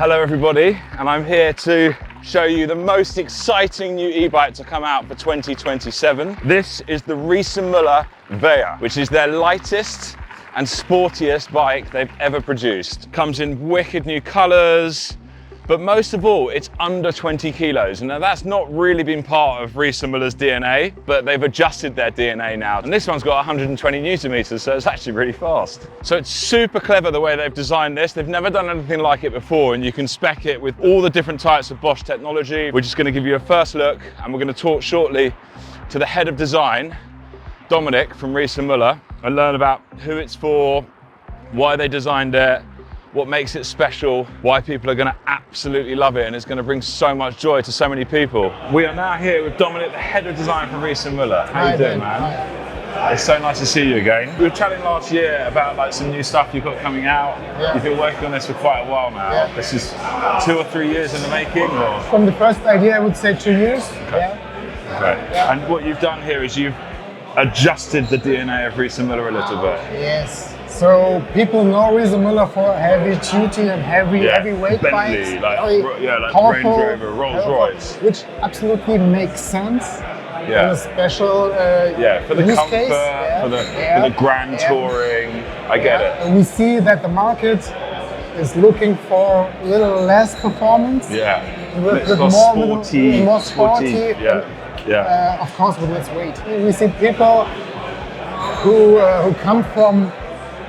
Hello everybody, and I'm here to show you the most exciting new e-bike to come out for 2027. This is the Riese Müller Veya, which is their lightest and sportiest bike they've ever produced. Comes in wicked new colors, but most of all, it's under 20 kilos. Now that's not really been part of Riese Müller's DNA, but they've adjusted their DNA now. And this one's got 120 Newton meters, so it's actually really fast. So it's super clever the way they've designed this. They've never done anything like it before, and you can spec it with all the different types of Bosch technology. We're just gonna give you a first look, and we're gonna talk shortly to the head of design, Dominic from Riese Müller, and learn about who it's for, why they designed it, what makes it special, why people are going to absolutely love it, and it's going to bring so much joy to so many people. We are now here with Dominic, the head of design from Riese Müller. How are you doing, man? Hi. It's so nice to see you again. We were chatting last year about some new stuff you've got coming out. Yeah. You've been working on this for quite a while now. Yeah. This is 2 or 3 years in the making, or? From the first idea, I would say 2 years. Okay. Yeah. Okay. Yeah. And what you've done here is you've adjusted the DNA of Riese Müller a little bit. Yes. So people know Riese Müller for heavy duty and heavyweight bikes. Like Range Rover, Rolls Royce. Which absolutely makes sense. Yeah. In a special for the use comfort, case. for the grand touring. I get it. And we see that the market is looking for a little less performance. Yeah. With more sporty. More sporty. Of course, with less weight. We see people who come from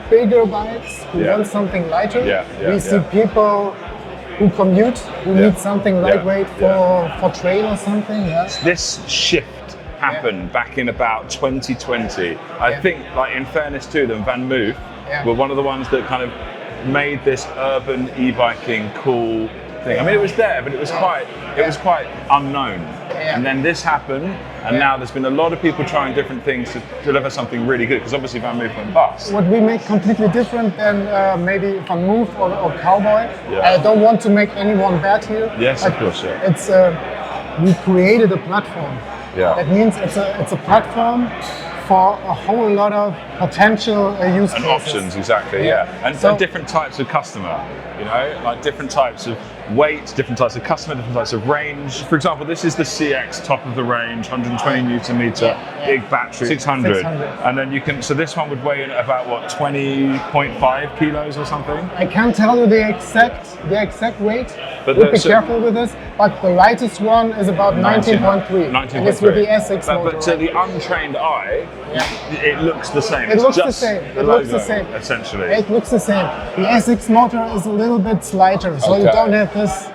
bigger bikes, who want something lighter. We see people who commute, who need something lightweight for trail or something. This shift happened back in about 2020. I think, like, in fairness to them, Van Moof were one of the ones that kind of made this urban e-biking cool thing. I mean, it was there, but it was quite unknown. And then this happened, and now there's been a lot of people trying different things to deliver something really good, because obviously Van Moof went bust. What we make completely different than maybe Van Moof or Cowboy. I don't want to make anyone bad here. Yes, of course, It's we created a platform. That means it's a platform for a whole lot of potential use cases. And options, exactly, And so different types of customer, you know, like different types of weight, different types of customer, different types of range. For example, this is the CX, top of the range, 120 Newton meter, big battery, 600. And then you can, so this one would weigh in about what, 20.5 kilos or something? I can't tell you the exact weight. But be careful with this. But the lightest one is about 19.3. And it's with the SX motor. But to the untrained eye, it looks the same. It looks the same. It looks the same. Essentially. It looks the same. The SX motor is a little bit lighter, so you don't have this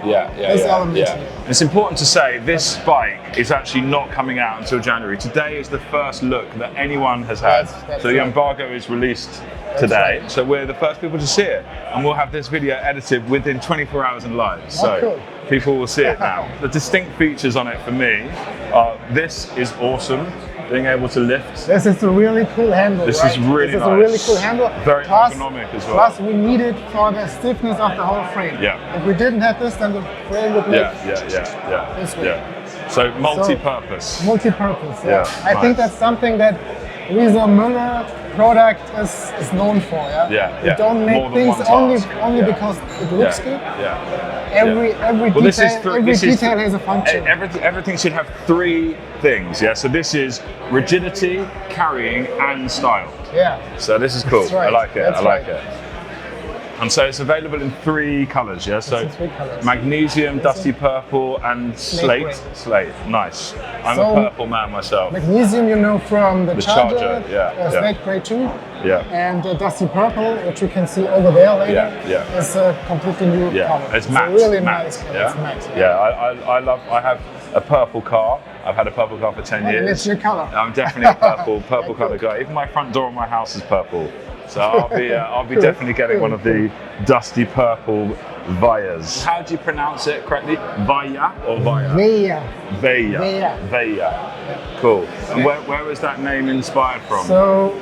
element. It's important to say this bike is actually not coming out until January. Today is the first look that anyone has had. So the embargo is released today. So we're the first people to see it, and we'll have this video edited within 24 hours and live. So people will see it now. The distinct features on it for me are, this is awesome. Being able to lift. This is a really cool handle. This is really nice. This is a really cool handle. Very ergonomic as well. Plus, we need it for the stiffness of the whole frame. If we didn't have this, then the frame would make this way. So multi-purpose. Multi-purpose. I think that's something that Riese Müller product is known for. We don't make things only because it looks good. Every detail has a function. Everything should have 3 things. So this is rigidity, carrying, and style. So this is cool. Right. I like it. I like it. And so it's available in 3 colors, So 3 colors. Magnesium, dusty purple, and slate. Slate, nice. I'm a purple man myself. Magnesium, you know, from the Charger. Slate gray too. And dusty purple, which you can see over there later, is a completely new color. It's matte. Really nice color. It's matte. I have a purple car. I've had a purple car for 10 years. And it's your color. I'm definitely a purple color guy. Even my front door of my house is purple. So I'll be definitely getting one of the dusty purple Veyas. How do you pronounce it correctly? Veya or Veya? Veya. Veya. Cool. And where was that name inspired from? So,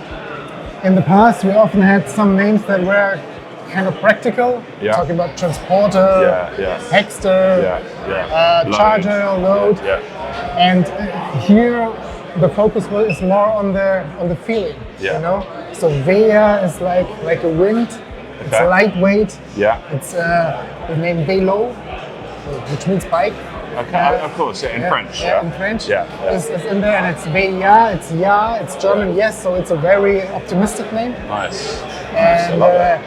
in the past, we often had some names that were kind of practical. Talking about transporter, Hexter, charger, load. And here the focus is more on the feeling. You know. So Veya is like a wind It's lightweight. Yeah. It's the name Vélo, which means bike. Okay, of course, in French. Yeah, in French. Yeah. It's in there, and it's Veya, it's ja, it's German, yes, so it's a very optimistic name. Nice. And I love it.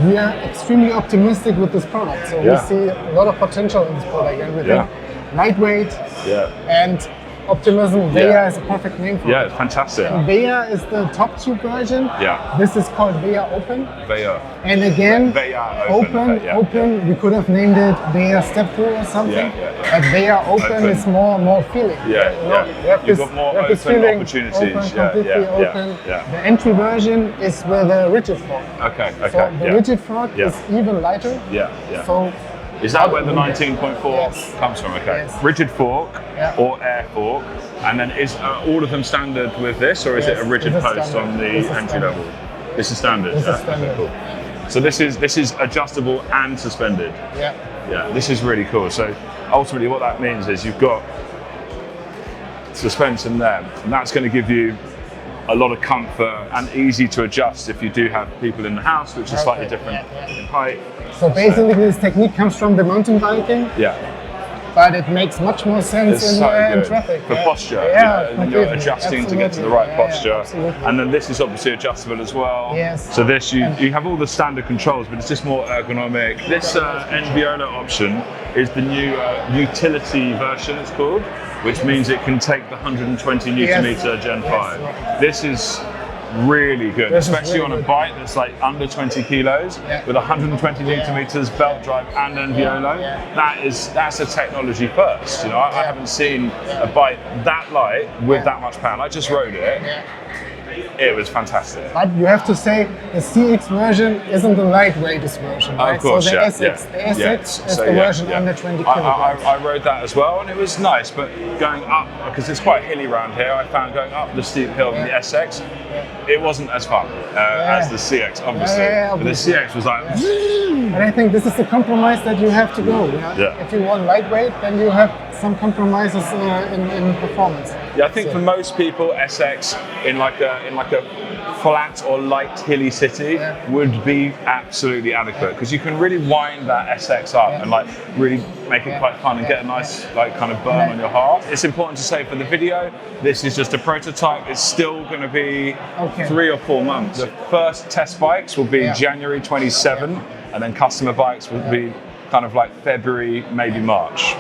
we are extremely optimistic with this product. So we see a lot of potential in this product, and we think lightweight and optimism. Veya is a perfect name for it. Yeah, it's fantastic. And Veya is the top tube version. Yeah. This is called Veya Open. Veya. And again, Veya Open. Open. We could have named it Veya Step 2 or something. But Veya Open is more feeling. You've got more open feeling, opportunities. Open, completely open. The entry version is with a rigid fork. Okay. So the rigid fork is even lighter. So is that where the 19.4 comes from? Okay. Yes. Rigid fork or air fork, and then is all of them standard with this, or is it a rigid post on the entry level? This is standard. This is standard. Okay, cool. So this is adjustable and suspended. Yeah. This is really cool. So ultimately, what that means is you've got suspension there, and that's going to give you a lot of comfort and easy to adjust if you do have people in the house, which is slightly different in height. So basically, this technique comes from the mountain biking. But it makes much more sense in traffic. For posture, and you're adjusting to get to the right posture. And then this is obviously adjustable as well. So this, you have all the standard controls, but it's just more ergonomic. This Viola option is the new utility version, it's called, which means it can take the 120 Newton meter Gen 5. This is really good, especially on a bike that's like under 20 kilos with 120 Newton meters, belt drive, and then Viola. That's a technology first. You know, I haven't seen a bike that light with that much power. I just rode it. It was fantastic. But you have to say the CX version isn't the lightweightest version, right? Of course, so the SX is the version under 20 kilograms. I rode that as well, and it was nice, but going up, because it's quite hilly around here, I found going up the steep hill in the SX, it wasn't as fun as the CX, obviously. But the CX was like... And I think this is the compromise that you have to go. If you want lightweight, then you have some compromises in performance. Yeah, I think for most people, SX in like a flat or light hilly city would be absolutely adequate, because you can really wind that SX up and like really make it quite fun and get a nice like kind of burn on your heart. It's important to say for the video, this is just a prototype. It's still going to be 3 or 4 months. The first test bikes will be January 27, and then customer bikes will be kind of like February, maybe March.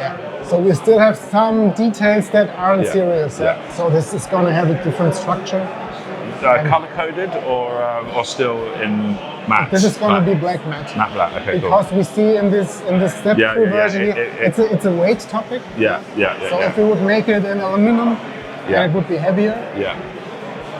So we still have some details that aren't serious. So this is going to have a different structure. Color coded or still in matte? This is going to be black matte. Matte black. Okay, because we see in this step 2 version here, it's a weight topic. So if we would make it in aluminum, then it would be heavier.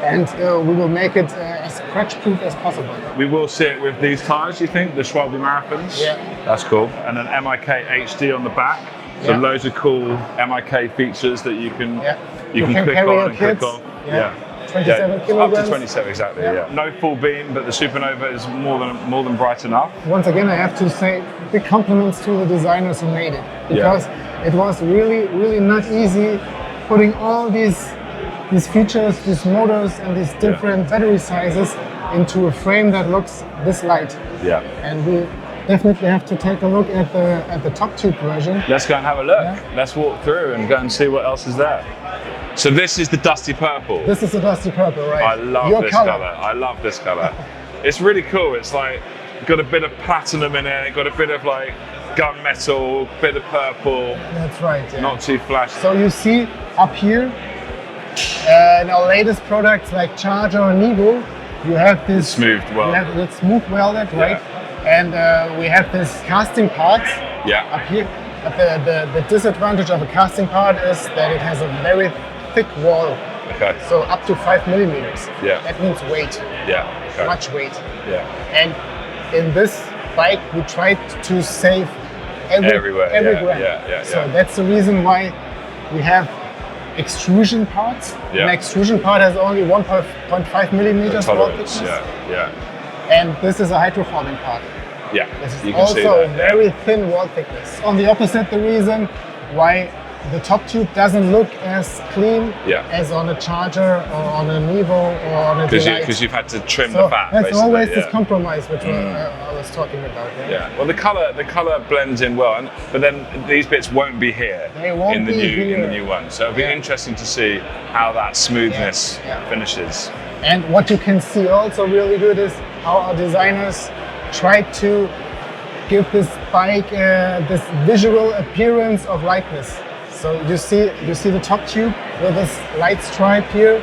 And we will make it as scratch-proof as possible. We will see it with these tires, you think? The Schwalbe Marathons? That's cool. And then MIK HD on the back. So loads of cool MIK featers that you can click on and click off. 27 kilograms. Up to 27, exactly, No full beam, but the Supernova is more than bright enough. Once again, I have to say big compliments to the designers who made it. Because it was really not easy putting all these features, these motors, and these different battery sizes into a frame that looks this light. And we definitely have to take a look at the top tube version. Let's go and have a look. Let's walk through and go and see what else is there. So this is the dusty purple. This is the dusty purple, right? I love this color. I love this color. It's really cool. It's like got a bit of platinum in it, got a bit of like gunmetal, bit of purple. That's right. Not too flashy. So you see up here, in our latest products like Charger or Nivo, you have this smooth welded. It's smooth welded, right? And we have this casting parts up here. But the disadvantage of a casting part is that it has a very thick wall. So up to 5 millimeters. That means weight. Much weight. And in this bike, we tried to save everywhere. So that's the reason why we have extrusion parts. An extrusion part has only 1.5 millimeters wall thickness. And this is a hydroforming part. This is also a very thin wall thickness. On the opposite, the reason why the top tube doesn't look as clean as on a Charger or on a Nivo or on a Delight. Because you've had to trim the fat. That's always this compromise which a was talking about. Yeah. Well, the color blends in well, but then these bits won't be here. They won't in the be new here. in the new one. So it'll be interesting to see how that smoothness finishes. And what you can see also really good is how our designers try to give this bike this visual appearance of lightness. So you see the top tube with this light stripe here,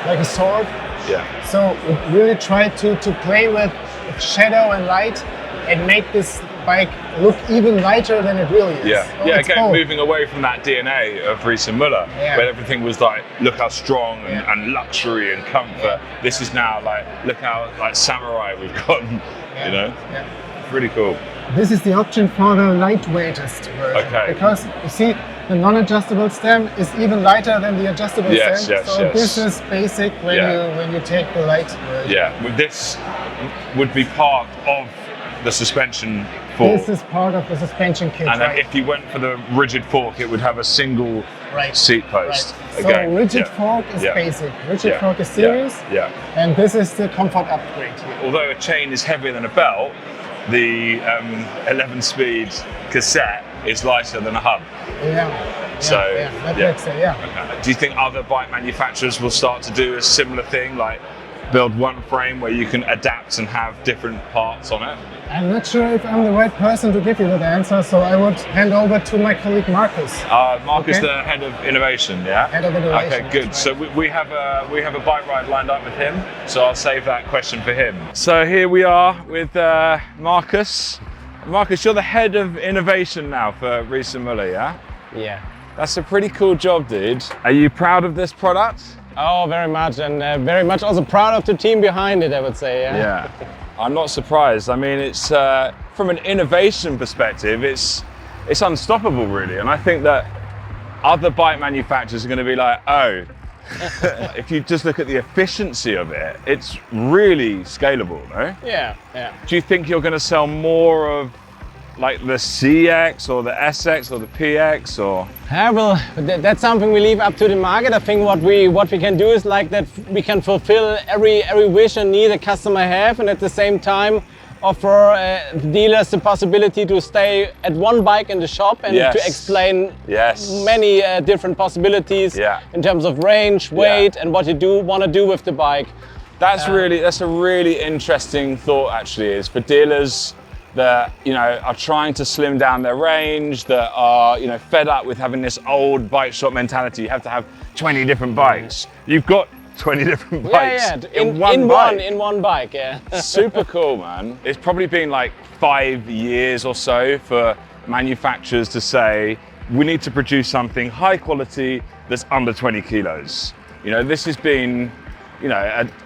like a sword. Yeah. So we really try to play with shadow and light and make this bike look even lighter than it really is. Yeah, So yeah. it's Again, both. moving away from that DNA of Riese Müller, where everything was like, look how strong and luxury and comfort. This is now like, look how like samurai we've gotten. You know. Yeah. Really cool. This is the option for the lightweightest version. Okay. Because you see, the non-adjustable stem is even lighter than the adjustable stem. So this is basic when you take the light version. Yeah. Well, this would be part of the suspension fork. This is part of the suspension kit. And then if you went for the rigid fork, it would have a single seat post. Right. So rigid fork is basic. Rigid fork is series. Yeah. And this is the comfort upgrade here. Although a chain is heavier than a belt, the 11-speed cassette is lighter than a hub. That makes it, Okay. Do you think other bike manufacturers will start to do a similar thing, like build one frame where you can adapt and have different parts on it? I'm not sure if I'm the right person to give you that answer, so I would hand over to my colleague Marcus. Marcus, the head of innovation, yeah? Head of innovation. Okay, good. Right. So we have a bike ride lined up with him, so I'll save that question for him. So here we are with Marcus. Marcus, you're the head of innovation now for Riese Müller, yeah? Yeah. That's a pretty cool job, dude. Are you proud of this product? Oh, very much, and very much also proud of the team behind it, I would say. Yeah. I'm not surprised. I mean, it's from an innovation perspective, it's unstoppable, really. And I think that other bike manufacturers are going to be like, oh, if you just look at the efficiency of it, it's really scalable, no? Yeah. Do you think you're going to sell more of like the CX or the SX or the PX or? Well, that's something we leave up to the market. I think what we can do is like that we can fulfill every wish and need a customer have, and at the same time offer dealers the possibility to stay at one bike in the shop and to explain many different possibilities in terms of range, weight, and what you want to do with the bike. That's a really interesting thought, actually, is for dealers that are trying to slim down their range, that are fed up with having this old bike shop mentality. You have to have 20 different bikes. You've got 20 different bikes in one bike. Super cool, man. It's probably been like 5 years or so for manufacturers to say, we need to produce something high quality that's under 20 kilos. This has been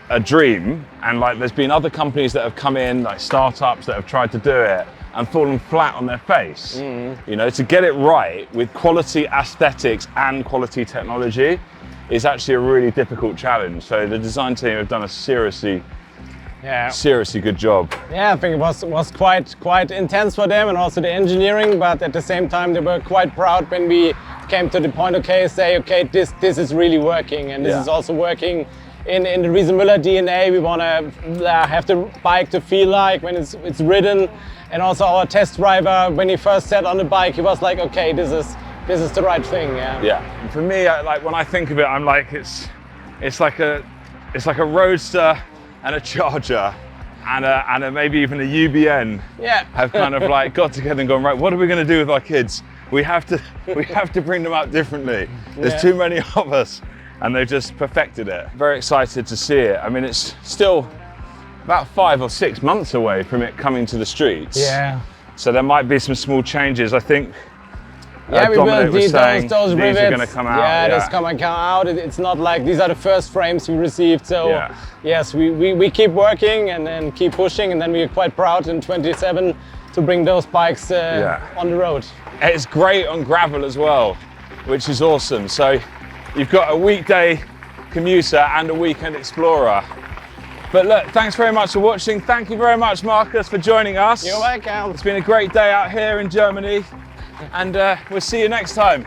a dream, and like there's been other companies that have come in, like startups that have tried to do it and fallen flat on their face. To get it right with quality aesthetics and quality technology is actually a really difficult challenge. So the design team have done a seriously good job. Yeah, I think it was quite intense for them, and also the engineering, but at the same time they were quite proud when we came to the point, this is really working, and this is also working in the Riese Müller DNA. We want to have the bike to feel like when it's ridden, and also our test driver, when he first sat on the bike, he was like, okay, this is the right thing. And for me, like when I think of it, I'm like it's like a Roadster and a Charger and maybe even a UBN have kind of like got together and gone, right, what are we going to do with our kids? We have to bring them up differently. There's too many of us. And they've just perfected it. Very excited to see it. I mean, it's still about 5 or 6 months away from it coming to the streets. Yeah. So there might be some small changes. I think we Dominic will was saying those these rivets are going to come out. Yeah, this come out. It's not like these are the first frames we received. So yes, we keep working and then keep pushing, and then we're quite proud in 27 to bring those bikes on the road. It's great on gravel as well, which is awesome. So you've got a weekday commuter and a weekend explorer. But look, thanks very much for watching. Thank you very much, Marcus, for joining us. You're welcome. It's been a great day out here in Germany, and we'll see you next time.